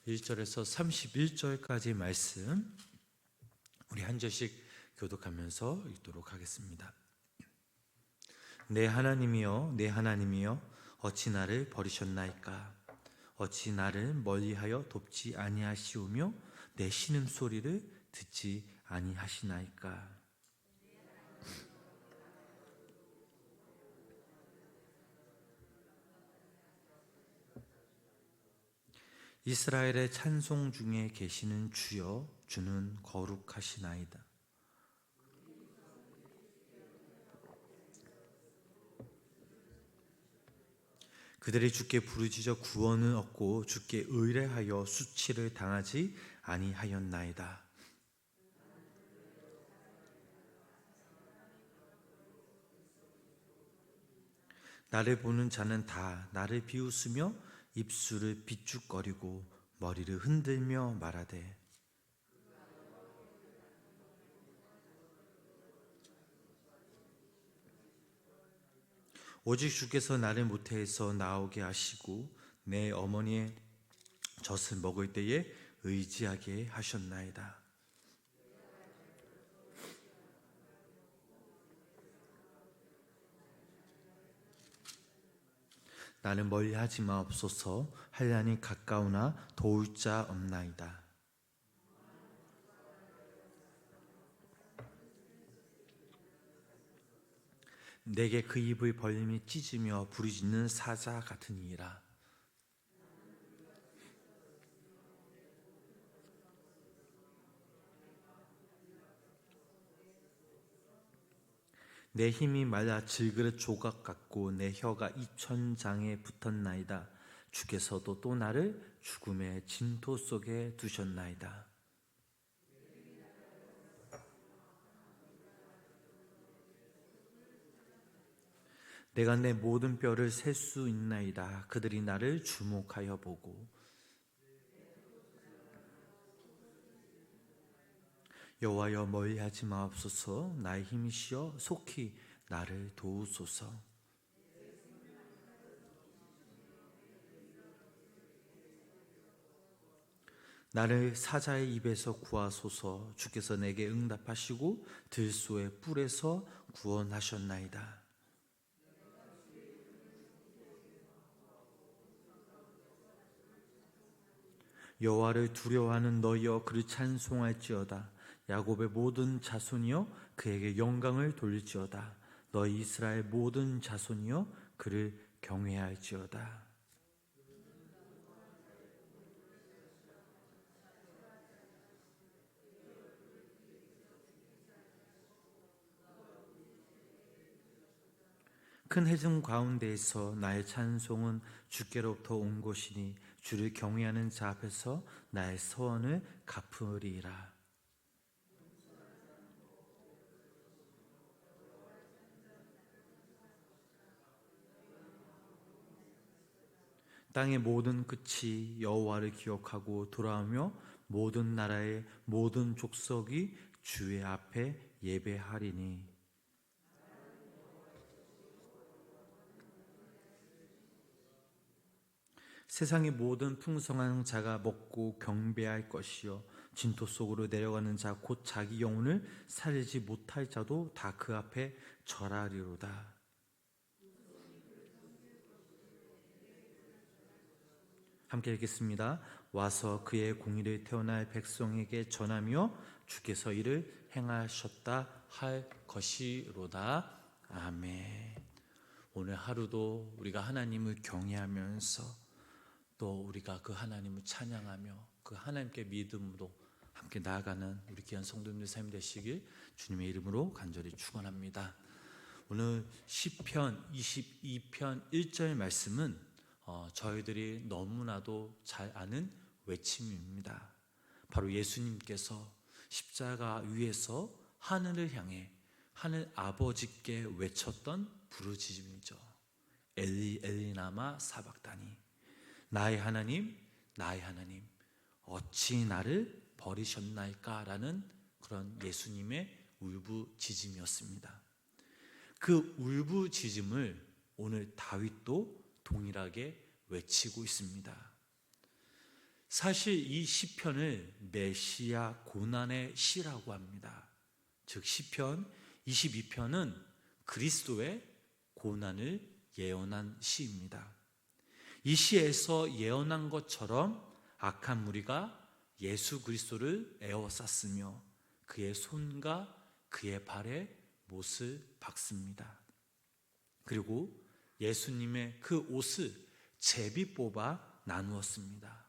1절에서 31절까지 말씀 우리 한 절씩 교독하면서 읽도록 하겠습니다. 내 하나님이여 내 하나님이여 어찌 나를 버리셨나이까. 어찌 나를 멀리하여 돕지 아니하시오며 내 신음소리를 듣지 아니하시나이까. 이스라엘의 찬송 중에 계시는 주여 주는 거룩하시나이다. 그들이 주께 부르짖어 구원을 얻고 주께 의뢰하여 수치를 당하지 아니하였나이다. 나를 보는 자는 다 나를 비웃으며 입술을 비죽거리고 머리를 흔들며 말하되 오직 주께서 나를 모태에서 나오게 하시고 내 어머니의 젖을 먹을 때에 의지하게 하셨나이다. 나는 멀리하지 마옵소서. 한량이 가까우나 도울 자 없나이다. 내게 그 입을 벌림이 찢으며 부르짖는 사자 같으니라. 내 힘이 말라 질그릇 조각 같고 내 혀가 입천장에 붙었나이다. 주께서도 또 나를 죽음의 진토 속에 두셨나이다. 내가 내 모든 뼈를 셀 수 있나이다. 그들이 나를 주목하여 보고 여호와여 멀리하지 마옵소서. 나의 힘이시여 속히 나를 도우소서. 나를 사자의 입에서 구하소서. 주께서 내게 응답하시고 들소의 뿔에서 구원하셨나이다. 여호와를 두려워하는 너희여 그를 찬송할지어다. 야곱의 모든 자손이여 그에게 영광을 돌릴지어다. 너희 이스라엘 모든 자손이여 그를 경외할지어다. 큰 해중 가운데에서 나의 찬송은 주께로부터 온 것이니 주를 경외하는 자 앞에서 나의 서원을 갚으리라. 땅의 모든 끝이 여호와를 기억하고 돌아오며 모든 나라의 모든 족속이 주의 앞에 예배하리니. 세상의 모든 풍성한 자가 먹고 경배할 것이요 진토 속으로 내려가는 자 곧 자기 영혼을 살리지 못할 자도 다 그 앞에 절하리로다. 함께 읽겠습니다. 와서 그의 공의를 태어날 백성에게 전하며 주께서 이를 행하셨다 할 것이로다. 아멘. 오늘 하루도 우리가 하나님을 경외하면서 또 우리가 그 하나님을 찬양하며 그 하나님께 믿음으로 함께 나아가는 우리 귀한 성도님들 삶 되시길 주님의 이름으로 간절히 축원합니다. 오늘 시편 22편 1절 말씀은 저희들이 너무나도 잘 아는 외침입니다. 바로 예수님께서 십자가 위에서 하늘을 향해 하늘 아버지께 외쳤던 부르짖음이죠. 엘리 엘리 라마 사박다니. 나의 하나님, 나의 하나님, 어찌 나를 버리셨나이까? 라는 그런 예수님의 울부짖음이었습니다. 그 울부짖음을 오늘 다윗도 동일하게 외치고 있습니다. 사실 이 시편을 메시아 고난의 시라고 합니다. 즉 시편 22편은 그리스도의 고난을 예언한 시입니다. 이 시에서 예언한 것처럼 악한 무리가 예수 그리스도를 에워쌌으며 그의 손과 그의 발에 못을 박습니다. 그리고 예수님의 그 옷을 제비 뽑아 나누었습니다.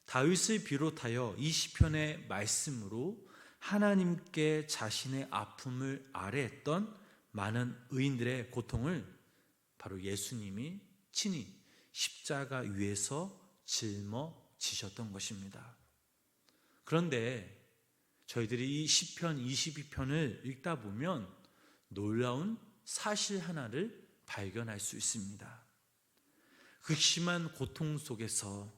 다윗을 비롯하여 이 시편의 말씀으로 하나님께 자신의 아픔을 아뢰했던 많은 의인들의 고통을 바로 예수님이 친히 십자가 위에서 짊어지셨던 것입니다. 그런데 저희들이 이 시편 22편을 읽다 보면 놀라운 사실 하나를 발견할 수 있습니다. 극심한 고통 속에서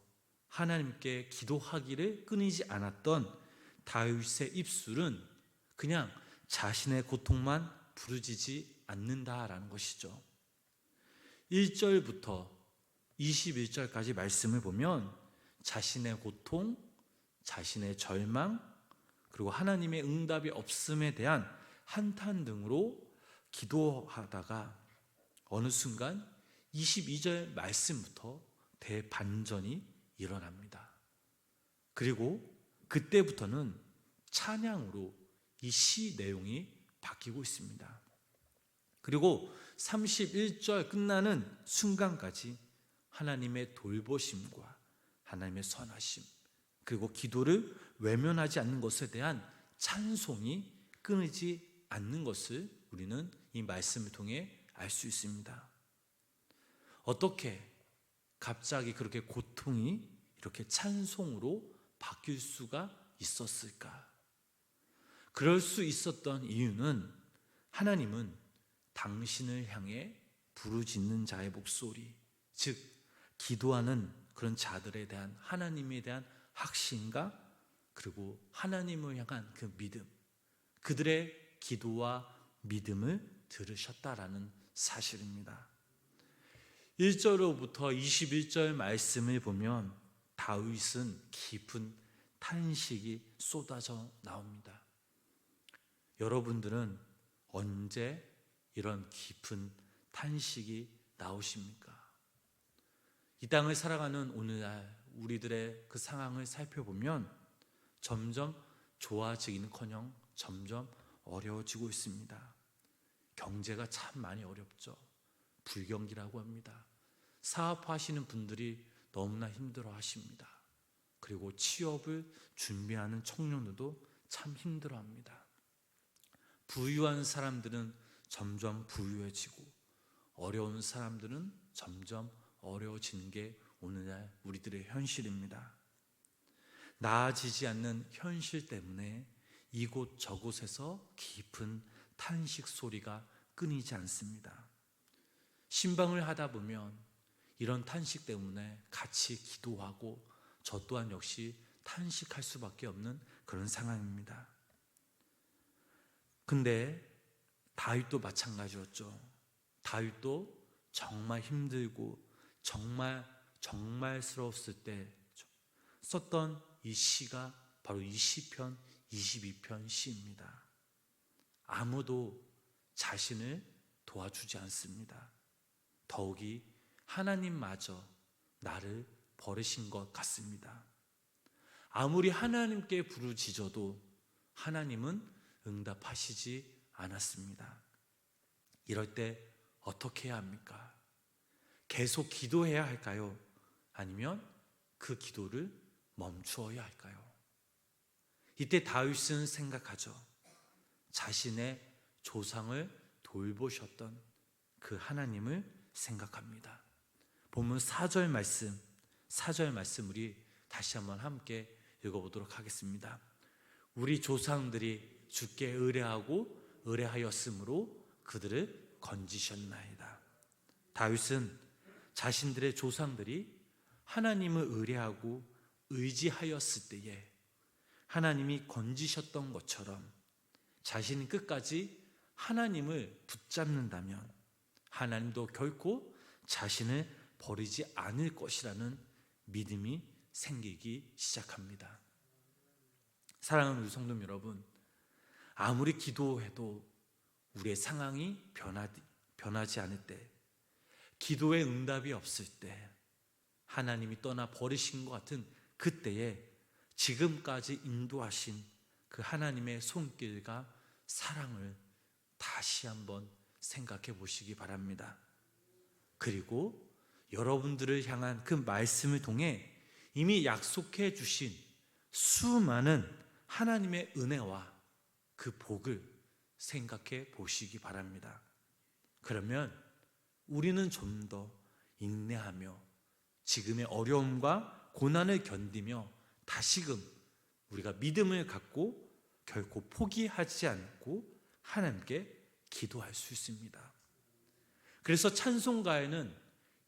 하나님께 기도하기를 끊이지 않았던 다윗의 입술은 그냥 자신의 고통만 부르짖지 않는다라는 것이죠. 1절부터 21절까지 말씀을 보면 자신의 고통, 자신의 절망, 그리고 하나님의 응답이 없음에 대한 한탄 등으로 기도하다가 어느 순간 22절 말씀부터 대반전이 일어납니다. 그리고 그때부터는 찬양으로 이 시 내용이 바뀌고 있습니다. 그리고 31절 끝나는 순간까지 하나님의 돌보심과 하나님의 선하심, 그리고 기도를 외면하지 않는 것에 대한 찬송이 끊이지 않는 것을 우리는 이 말씀을 통해 알 수 있습니다. 어떻게 갑자기 그렇게 고통이 이렇게 찬송으로 바뀔 수가 있었을까? 그럴 수 있었던 이유는 하나님은 당신을 향해 부르짖는 자의 목소리, 즉 기도하는 그런 자들에 대한 하나님에 대한 확신과 그리고 하나님을 향한 그 믿음, 그들의 기도와 믿음을 들으셨다라는 사실입니다. 1절로부터 21절 말씀을 보면 다윗은 깊은 탄식이 쏟아져 나옵니다. 여러분들은 언제 이런 깊은 탄식이 나오십니까? 이 땅을 살아가는 오늘날 우리들의 그 상황을 살펴보면 점점 좋아지기는커녕 점점 어려워지고 있습니다. 경제가 참 많이 어렵죠. 불경기라고 합니다. 사업하시는 분들이 너무나 힘들어 하십니다. 그리고 취업을 준비하는 청년들도 참 힘들어 합니다. 부유한 사람들은 점점 부유해지고 어려운 사람들은 점점 어려워지는 게 오늘날 우리들의 현실입니다. 나아지지 않는 현실 때문에 이곳 저곳에서 깊은 탄식 소리가 끊이지 않습니다. 신방을 하다 보면 이런 탄식 때문에 같이 기도하고 저 또한 역시 탄식할 수밖에 없는 그런 상황입니다. 근데 다윗도 마찬가지였죠. 다윗도 정말 힘들고 정말스러웠을 때 썼던 이 시가 바로 이 시편 22편 시입니다. 아무도 자신을 도와주지 않습니다. 더욱이 하나님마저 나를 버리신 것 같습니다. 아무리 하나님께 부르짖어도 하나님은 응답하시지 않았습니다. 이럴 때 어떻게 해야 합니까? 계속 기도해야 할까요? 아니면 그 기도를 멈추어야 할까요? 이때 다윗은 생각하죠. 자신의 조상을 돌보셨던 그 하나님을 생각합니다. 본문 4절 말씀 우리 다시 한번 함께 읽어보도록 하겠습니다. 우리 조상들이 주께 의뢰하였으므로 그들을 건지셨나이다. 다윗은 자신들의 조상들이 하나님을 의뢰하고 의지하였을 때에 하나님이 건지셨던 것처럼 자신이 끝까지 하나님을 붙잡는다면 하나님도 결코 자신을 버리지 않을 것이라는 믿음이 생기기 시작합니다. 사랑하는 우리 성도 여러분, 아무리 기도해도 우리의 상황이 변하지 않을 때, 기도의 응답이 없을 때, 하나님이 떠나 버리신 것 같은 그때에 지금까지 인도하신 그 하나님의 손길과 사랑을 다시 한번 생각해 보시기 바랍니다. 그리고 여러분들을 향한 그 말씀을 통해 이미 약속해 주신 수많은 하나님의 은혜와 그 복을 생각해 보시기 바랍니다. 그러면 우리는 좀 더 인내하며 지금의 어려움과 고난을 견디며 다시금 우리가 믿음을 갖고 결코 포기하지 않고 하나님께 기도할 수 있습니다. 그래서 찬송가에는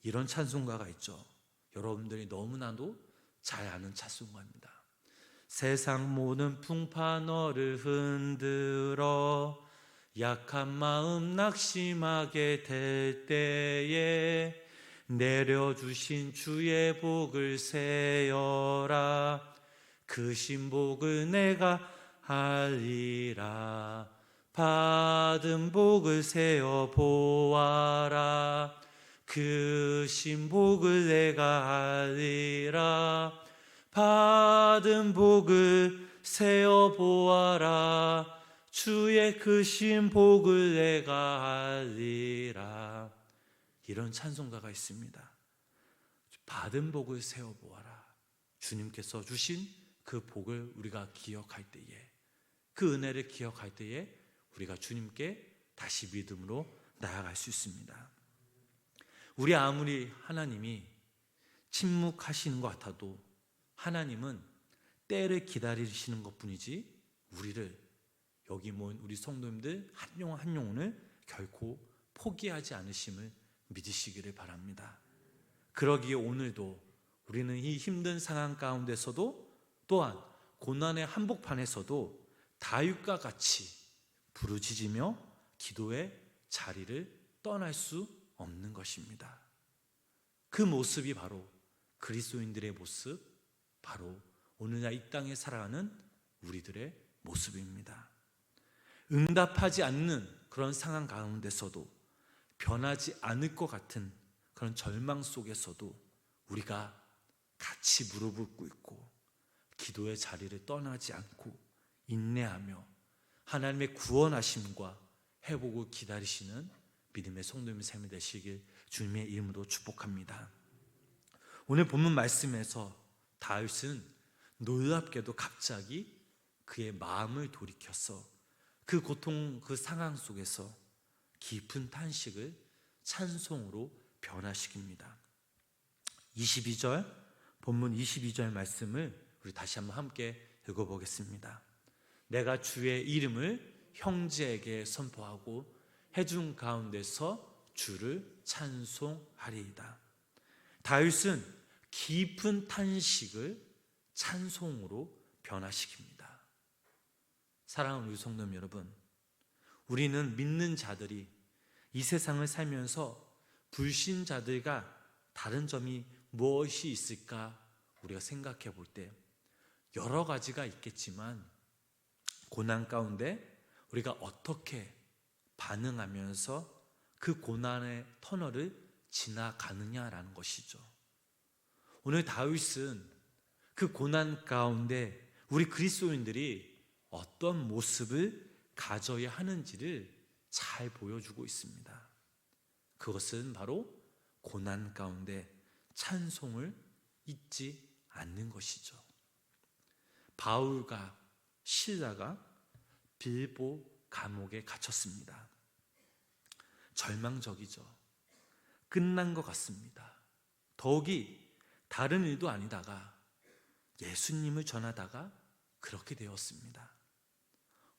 이런 찬송가가 있죠. 여러분들이 너무나도 잘 아는 찬송가입니다. 세상 모든 풍파 너를 흔들어 약한 마음 낙심하게 될 때에 내려주신 주의 복을 세어라. 그 신복을 내가 알리라. 받은 복을 세어 보아라. 그 신복을 내가 알리라. 받은 복을 세어 보아라. 주의 그 신복을 내가 알리라. 이런 찬송가가 있습니다. 받은 복을 세어 보아라. 주님께서 주신 그 복을 우리가 기억할 때에, 그 은혜를 기억할 때에 우리가 주님께 다시 믿음으로 나아갈 수 있습니다. 우리 아무리 하나님이 침묵하시는 것 같아도 하나님은 때를 기다리시는 것뿐이지 우리를, 여기 모인 우리 성도님들 한 영혼 한 영혼을 결코 포기하지 않으심을 믿으시기를 바랍니다. 그러기에 오늘도 우리는 이 힘든 상황 가운데서도 또한 고난의 한복판에서도 다윗과 같이 부르짖으며 기도의 자리를 떠날 수 없는 것입니다. 그 모습이 바로 그리스도인들의 모습, 바로 오늘날 이 땅에 살아가는 우리들의 모습입니다. 응답하지 않는 그런 상황 가운데서도, 변하지 않을 것 같은 그런 절망 속에서도 우리가 같이 무릎을 꿇고 기도의 자리를 떠나지 않고 인내하며 하나님의 구원하심과 회복을 기다리시는 믿음의 성도님의 삶이 되시길 주님의 이름으로 축복합니다. 오늘 본문 말씀에서 다윗은 놀랍게도 갑자기 그의 마음을 돌이켜서 그 고통, 그 상황 속에서 깊은 탄식을 찬송으로 변화시킵니다. 22절, 본문 22절 말씀을 우리 다시 한번 함께 읽어보겠습니다. 내가 주의 이름을 형제에게 선포하고 해중 가운데서 주를 찬송하리이다. 다윗은 깊은 탄식을 찬송으로 변화시킵니다. 사랑하는 우리 성도 여러분, 우리는 믿는 자들이 이 세상을 살면서 불신자들과 다른 점이 무엇이 있을까 우리가 생각해 볼 때 여러 가지가 있겠지만, 고난 가운데 우리가 어떻게 반응하면서 그 고난의 터널을 지나가느냐라는 것이죠. 오늘 다윗은 그 고난 가운데 우리 그리스도인들이 어떤 모습을 가져야 하는지를 잘 보여주고 있습니다. 그것은 바로 고난 가운데 찬송을 잊지 않는 것이죠. 바울과 실라가 빌보 감옥에 갇혔습니다. 절망적이죠. 끝난 것 같습니다. 더욱이 다른 일도 아니다가 예수님을 전하다가 그렇게 되었습니다.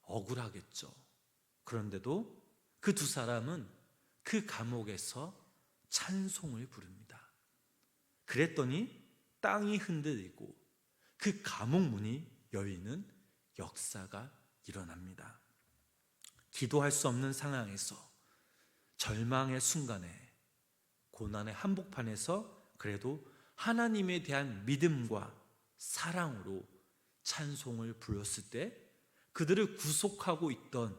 억울하겠죠. 그런데도 그 두 사람은 그 감옥에서 찬송을 부릅니다. 그랬더니 땅이 흔들리고 그 감옥 문이 열리는 역사가 일어납니다. 기도할 수 없는 상황에서, 절망의 순간에, 고난의 한복판에서 그래도 하나님에 대한 믿음과 사랑으로 찬송을 불렀을 때 그들을 구속하고 있던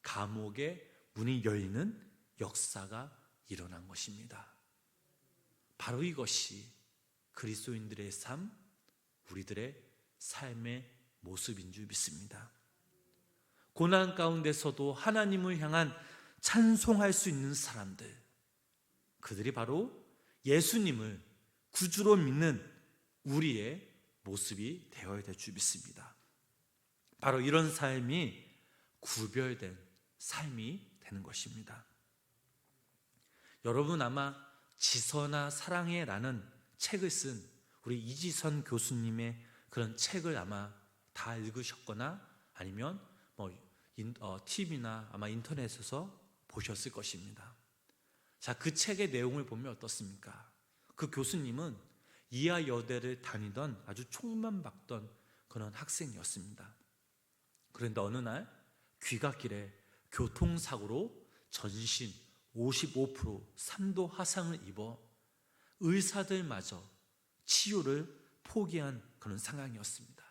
감옥의 문이 열리는 역사가 일어난 것입니다. 바로 이것이 그리스도인들의 삶, 우리들의 삶의 모습인 줄 믿습니다. 고난 가운데서도 하나님을 향한 찬송할 수 있는 사람들, 그들이 바로 예수님을 구주로 믿는 우리의 모습이 되어야 될 줄 믿습니다. 바로 이런 삶이 구별된 삶이 되는 것입니다. 여러분 아마 지선아 사랑해 라는 책을 쓴 우리 이지선 교수님의 그런 책을 아마 다 읽으셨거나 아니면 TV나 아마 인터넷에서 보셨을 것입니다. 자, 그 책의 내용을 보면 어떻습니까? 그 교수님은 이하 여대를 다니던 아주 촉망받던 그런 학생이었습니다. 그런데 어느 날 귀갓길에 교통사고로 전신 55% 3도 화상을 입어 의사들마저 치료를 포기한 그런 상황이었습니다.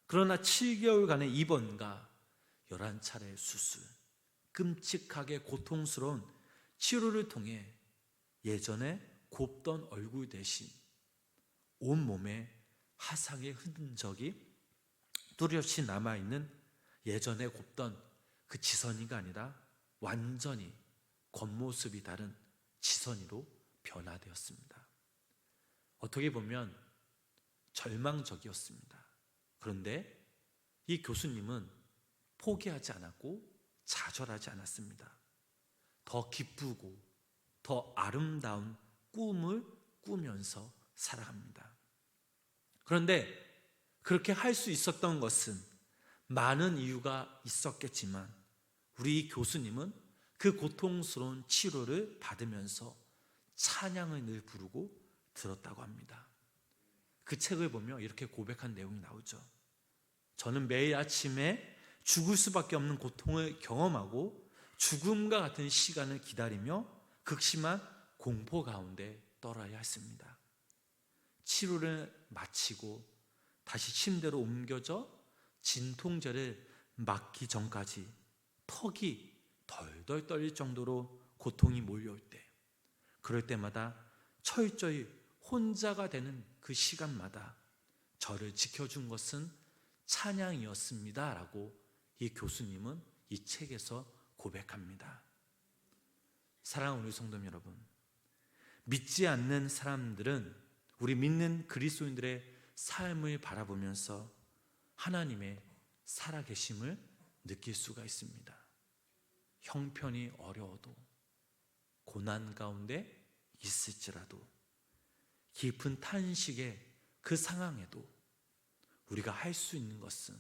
그러나 7개월간의 입원과 11차례의 수술, 끔찍하게 고통스러운 치료를 통해 예전에 곱던 얼굴 대신 온몸에 화상의 흔적이 뚜렷이 남아있는 예전에 곱던 그 지선이가 아니라 완전히 겉모습이 다른 지선이로 변화되었습니다. 어떻게 보면 절망적이었습니다. 그런데 이 교수님은 포기하지 않았고 좌절하지 않았습니다. 더 기쁘고 더 아름다운 꿈을 꾸면서 살아갑니다. 그런데 그렇게 할 수 있었던 것은 많은 이유가 있었겠지만 우리 교수님은 그 고통스러운 치료를 받으면서 찬양을 늘 부르고 들었다고 합니다. 그 책을 보면 이렇게 고백한 내용이 나오죠. 저는 매일 아침에 죽을 수밖에 없는 고통을 경험하고 죽음과 같은 시간을 기다리며 극심한 공포 가운데 떨어야 했습니다. 치료를 마치고 다시 침대로 옮겨져 진통제를 맞기 전까지 턱이 덜덜 떨릴 정도로 고통이 몰려올 때, 그럴 때마다 철저히 혼자가 되는 그 시간마다 저를 지켜준 것은 찬양이었습니다 라고 이 교수님은 이 책에서 고백합니다. 사랑하는 우리 성도 여러분, 믿지 않는 사람들은 우리 믿는 그리스도인들의 삶을 바라보면서 하나님의 살아계심을 느낄 수가 있습니다. 형편이 어려워도, 고난 가운데 있을지라도, 깊은 탄식의 그 상황에도 우리가 할 수 있는 것은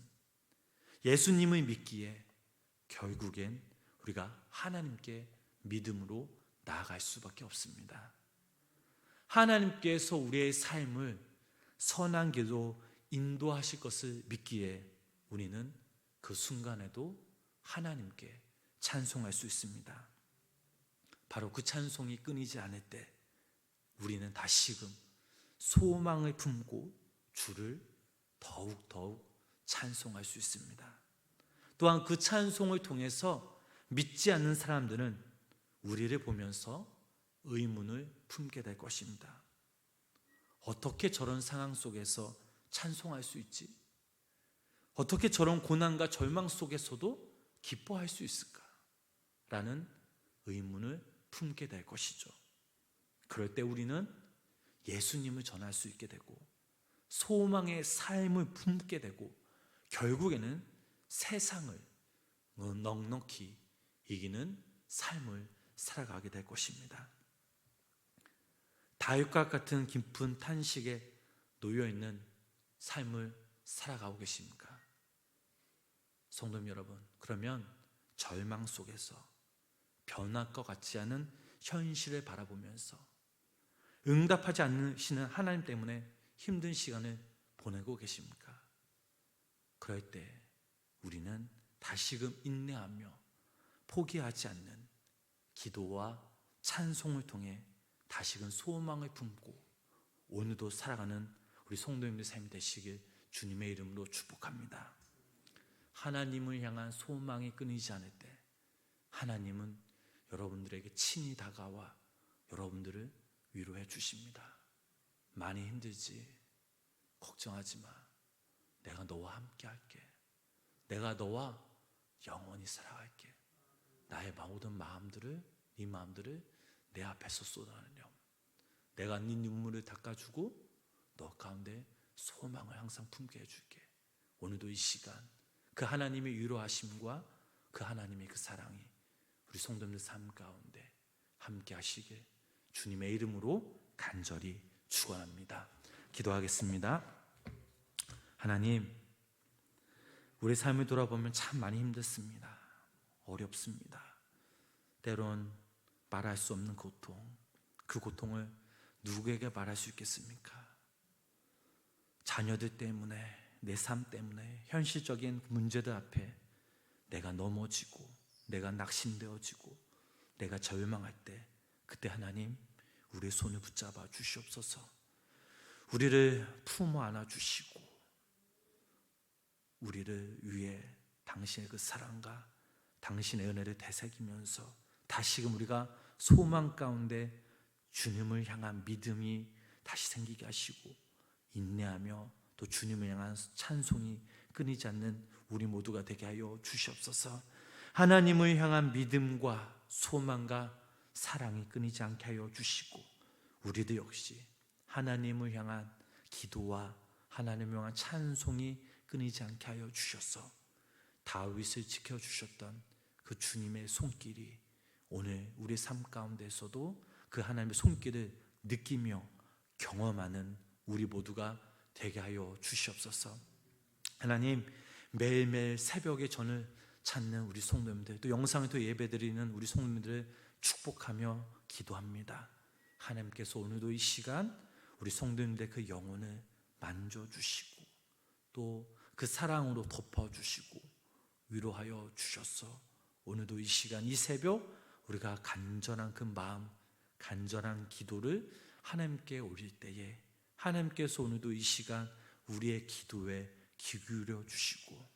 예수님을 믿기에 결국엔 우리가 하나님께 믿음으로 나아갈 수밖에 없습니다. 하나님께서 우리의 삶을 선한 길로 인도하실 것을 믿기에 우리는 그 순간에도 하나님께 찬송할 수 있습니다. 바로 그 찬송이 끊이지 않을 때 우리는 다시금 소망을 품고 주를 더욱 찬송할 수 있습니다. 또한 그 찬송을 통해서 믿지 않는 사람들은 우리를 보면서 의문을 품게 될 것입니다. 어떻게 저런 상황 속에서 찬송할 수 있지? 어떻게 저런 고난과 절망 속에서도 기뻐할 수 있을까? 라는 의문을 품게 될 것이죠. 그럴 때 우리는 예수님을 전할 수 있게 되고 소망의 삶을 품게 되고 결국에는 세상을 넉넉히 이기는 삶을 살아가게 될 것입니다. 다윗과 같은 깊은 탄식에 놓여있는 삶을 살아가고 계십니까? 성도 여러분, 그러면 절망 속에서 변할 것 같지 않은 현실을 바라보면서 응답하지 않으시는 하나님 때문에 힘든 시간을 보내고 계십니까? 그럴 때 우리는 다시금 인내하며 포기하지 않는 기도와 찬송을 통해 다시금 소망을 품고 오늘도 살아가는 우리 성도님들 삶이 되시길 주님의 이름으로 축복합니다. 하나님을 향한 소망이 끊이지 않을 때 하나님은 여러분들에게 친히 다가와 여러분들을 위로해 주십니다. 많이 힘들지? 걱정하지 마. 내가 너와 함께 할게. 내가 너와 영원히 살아갈게. 나의 모든 마음들을, 네 마음들을 내 앞에서 쏟아내렴. 내가 네 눈물을 닦아주고 너 가운데 소망을 항상 품게 해줄게. 오늘도 이 시간 그 하나님의 위로하심과 그 하나님의 그 사랑이 우리 성도님들 삶 가운데 함께 하시길 주님의 이름으로 간절히 축원합니다. 기도하겠습니다. 하나님, 우리 삶을 돌아보면 참 많이 힘들습니다. 어렵습니다. 때론 말할 수 없는 고통, 그 고통을 누구에게 말할 수 있겠습니까? 자녀들 때문에, 내 삶 때문에, 현실적인 문제들 앞에 내가 넘어지고 내가 낙심되어지고 내가 절망할 때, 그때 하나님 우리의 손을 붙잡아 주시옵소서. 우리를 품어 안아 주시고 우리를 위해 당신의 그 사랑과 당신의 은혜를 되새기면서 다시금 우리가 소망 가운데 주님을 향한 믿음이 다시 생기게 하시고 인내하며 또 주님을 향한 찬송이 끊이지 않는 우리 모두가 되게 하여 주시옵소서. 하나님을 향한 믿음과 소망과 사랑이 끊이지 않게 하여 주시고 우리도 역시 하나님을 향한 기도와 하나님을 향한 찬송이 끊이지 않게 하여 주셔서 다윗을 지켜주셨던 그 주님의 손길이 오늘 우리 삶 가운데서도 그 하나님의 손길을 느끼며 경험하는 우리 모두가 되게 하여 주시옵소서. 하나님, 매일매일 새벽에 전을 찾는 우리 성도님들, 또 영상을 또 예배드리는 우리 성도님들을 축복하며 기도합니다. 하나님께서 오늘도 이 시간 우리 성도님들의 그 영혼을 만져주시고 또 그 사랑으로 덮어주시고 위로하여 주셔서 오늘도 이 시간, 이 새벽 우리가 간절한 그 마음, 간절한 기도를 하나님께 올릴 때에 하나님께서 오늘도 이 시간 우리의 기도에 귀 기울여 주시고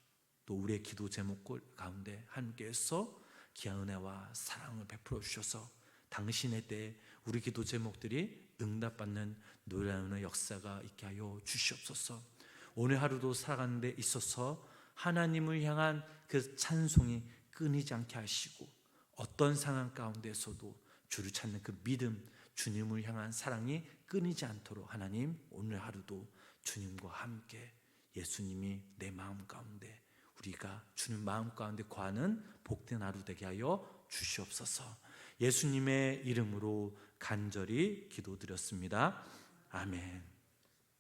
또 우리의 기도 제목 가운데 하나님께서 귀한 은혜와 사랑을 베풀어 주셔서 당신의 때에 우리 기도 제목들이 응답받는 놀라운 역사가 있게 하여 주시옵소서. 오늘 하루도 살아가는 데 있어서 하나님을 향한 그 찬송이 끊이지 않게 하시고 어떤 상황 가운데서도 주를 찾는 그 믿음, 주님을 향한 사랑이 끊이지 않도록 하나님 오늘 하루도 주님과 함께 예수님이 내 마음 가운데 우리가 주님 마음 가운데 거하는 복된 하루 되게 하여 주시옵소서. 예수님의 이름으로 간절히 기도드렸습니다. 아멘.